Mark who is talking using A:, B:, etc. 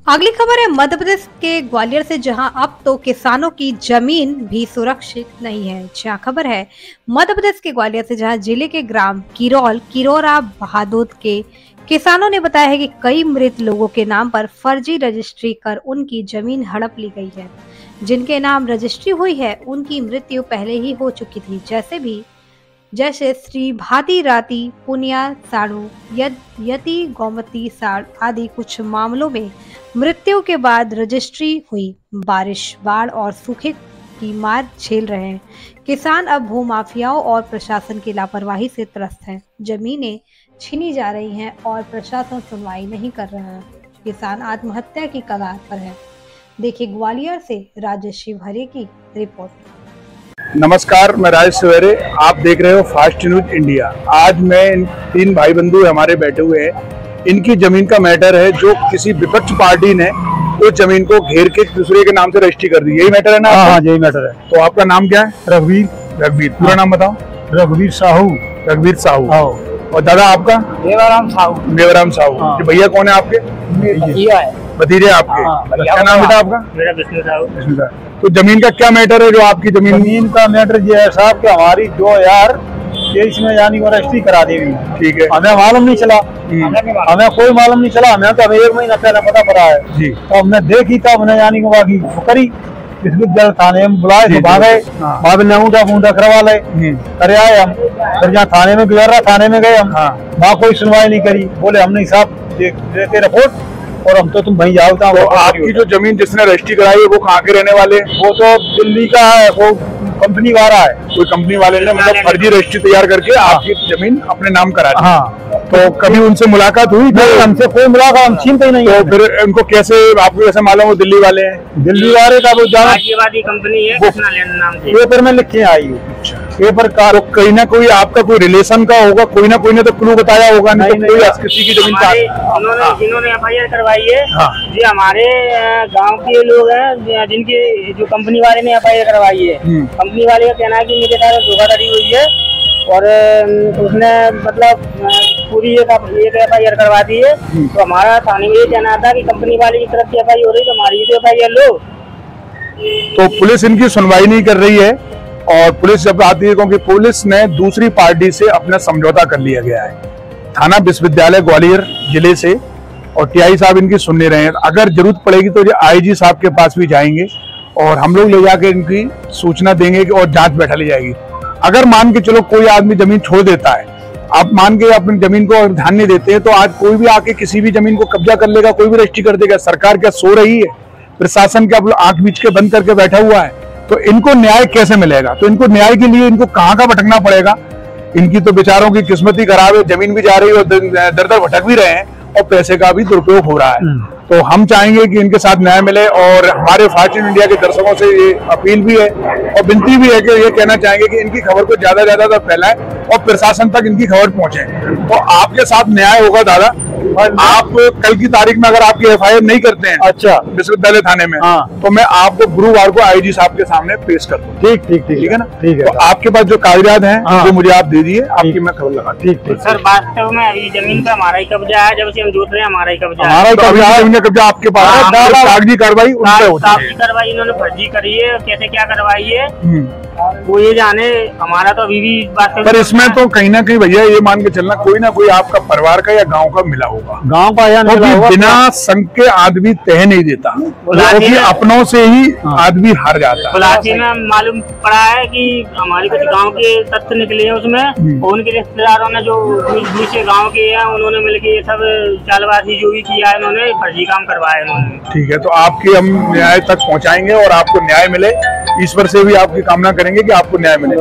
A: अगली खबर है मध्य प्रदेश के ग्वालियर से, जहां अब तो किसानों की जमीन भी सुरक्षित नहीं है। जहां खबर है मध्य प्रदेश के ग्वालियर से, जहां जिले के ग्राम किरोरा बहादुर के किसानों ने बताया है कि कई मृत लोगों के नाम पर फर्जी रजिस्ट्री कर उनकी जमीन हड़प ली गई है। जिनके नाम रजिस्ट्री हुई है उनकी मृत्यु पहले ही हो चुकी थी, जैसे श्री भाती राती पुनिया साड़ू यति गोमती साड़ आदि। कुछ मामलों में मृत्यु के बाद रजिस्ट्री हुई। बारिश, बाढ़ और सूखे की मार झेल रहे हैं किसान अब भूमाफियाओं और प्रशासन की लापरवाही से त्रस्त हैं। जमीनें छीनी जा रही हैं और प्रशासन सुनवाई नहीं कर रहा है। किसान आत्महत्या की कगार पर है। देखिए ग्वालियर से राजेश शिवहरे की रिपोर्ट।
B: नमस्कार, मैं राजेश शिवहरे, आप देख रहे हो फास्ट न्यूज इंडिया। आज मैं तीन भाई बंधु हमारे बैठे हुए हैं। इनकी जमीन का मैटर है जो किसी विपक्ष पार्टी ने उस जमीन को घेर के दूसरे के नाम से रजिस्ट्री कर दी। यही मैटर है ना?
C: हाँ, यही मैटर है।
B: तो आपका नाम क्या है?
C: रघुवीर।
B: पूरा नाम बताओ।
C: रघुवीर साहू।
B: और दादा आपका? मेवराम साहू। भैया कौन है आपके? भतीजे आपके। क्या नाम बेटा आपका?
C: मेरा विष्णु साहू।
B: तो जमीन का क्या मैटर है जो आपकी जमीन
C: का मैटर ये है साहब कि हमारी 2023 में यानी वो रजिस्ट्री करा दी गई।
B: ठीक है।
C: हमें मालूम नहीं चला, हमें कोई मालूम नहीं चला। हमें तो हमें 1 महीना पहले पता पड़ा है जी। तो हमने देखी तब हमने यानी वो बाकी करी विश्वविद्यालय थाने में बुलाए तो भागे, बाद में ऊँटा करवा ले करे आए हम। फिर जहाँ थाने में गुजर थाने में गए हम, वहाँ कोई सुनवाई नहीं करी। बोले हमने साहब देते रिपोर्ट और हम तो तुम वहीं जाओ।
B: तो आपकी जो जमीन जिसने रजिस्ट्री कराई है वो कहाँ के रहने वाले?
C: वो तो दिल्ली का है, वो कंपनी वाला है।
B: कोई कंपनी वाले ने मतलब फर्जी रजिस्ट्री तैयार करके आपकी जमीन अपने नाम करा दी।
C: हाँ।
B: तो कभी उनसे मुलाकात हुई?
C: नहीं, हमसे कोई मुलाकात हम छीनते ही नहीं।
B: तो फिर उनको कैसे, आपको कैसे मालूम वो दिल्ली वाले हैं?
C: दिल्ली वाले का वो
D: कंपनी है,
C: पेपर में लिखे आई पेपर का।
B: तो कहीं ना कोई आपका कोई रिलेशन का होगा, कोई ना कोई ने तो क्लू बताया होगा। नहीं तो कोई किसी की जमीन का
D: जिन्होंने FIR करवाई है जी हमारे गांव के लोग हैं, जिनके जो कंपनी वाले ने FIR करवाई है। कंपनी वाले का कहना है कि मेरे साथ धोखाधड़ी हुई है और उसने मतलब पूरी एक FIR करवा दी है। तो हमारा थाने में ये कहना था कि कंपनी वाले की तरफ से FIR हो रही तो हमारी भी FIR लो।
B: तो पुलिस इनकी सुनवाई नहीं कर रही है और पुलिस जब आती है क्योंकि पुलिस ने दूसरी पार्टी से अपना समझौता कर लिया गया है। थाना विश्वविद्यालय ग्वालियर जिले से और TI साहब इनकी सुन नहीं रहे हैं। अगर जरूरत पड़ेगी तो ये IG साहब के पास भी जाएंगे और हम लोग ले जाके इनकी सूचना देंगे और जांच बैठा ली जाएगी। अगर मान के चलो कोई आदमी जमीन छोड़ देता है, आप मान के अपनी जमीन को ध्यान नहीं देते हैं, तो आज कोई भी आके किसी भी जमीन को कब्जा कर लेगा, कोई भी रजिस्ट्री कर देगा। सरकार क्या सो रही है? प्रशासन क्या आंख बीच के बंद करके बैठा हुआ है? तो इनको न्याय कैसे मिलेगा? तो इनको न्याय के लिए इनको कहाँ का भटकना पड़ेगा? इनकी तो बेचारों की किस्मत ही खराब है, जमीन भी जा रही है और दर दर भटक भी रहे हैं और पैसे का भी दुरुपयोग हो रहा है। तो हम चाहेंगे कि इनके साथ न्याय मिले और हमारे फास्ट न्यूज इंडिया के दर्शकों से ये अपील भी है और विनती भी है कि ये कहना चाहेंगे कि इनकी खबर को ज्यादा से ज्यादा फैलाएं और प्रशासन तक इनकी खबर पहुंचे। तो आपके साथ न्याय होगा दादा। आप कल की तारीख में अगर आपकी FIR नहीं करते हैं
C: अच्छा
B: विश्वविद्यालय थाने में, तो मैं आपको गुरुवार को IG साहब के सामने पेश कर दूं।
C: ठीक है ना? ठीक है।
B: तो आपके पास जो कागजात हैं वो मुझे आप दे दिए, आपकी मैं खबर लगा।
C: ठीक।
D: सर वास्तव में अभी जमीन का हमारा ही कब्जा है, जब से हम जोत रहे हैं हमारा ही कब्जा है।
B: जमीन का कब्जा आपके पास है, कागजी कार्रवाई
D: कार्रवाई इन्होंने फर्जी करी है। कैसे क्या करवाई है वो ये जाने, हमारा तो अभी भी बात।
B: पर इसमें तो कहीं ना कहीं भैया ये मान के चलना कोई ना कोई आपका परिवार का या गांव का मिला होगा।
C: गांव का या नहीं होगा,
B: बिना संग के आदमी तह नहीं देता, क्योंकि अपनों से ही आदमी हार जाता है।
D: गुलाटी में मालूम पड़ा है कि हमारे कुछ गांव के तथ्य निकले हैं उसमें, उनके रिश्तेदारों ने जो दूसरे गांव के हैं उन्होंने मिलकर ये सब चालबाजी जो भी किया है, इन्होंने फर्जी काम करवाया इन्होंने।
B: ठीक है, तो आपकी हम न्याय तक पहुँचाएंगे और आपको न्याय मिले। ईश्वर से भी आपकी कामना करेंगे कि आपको न्याय मिले।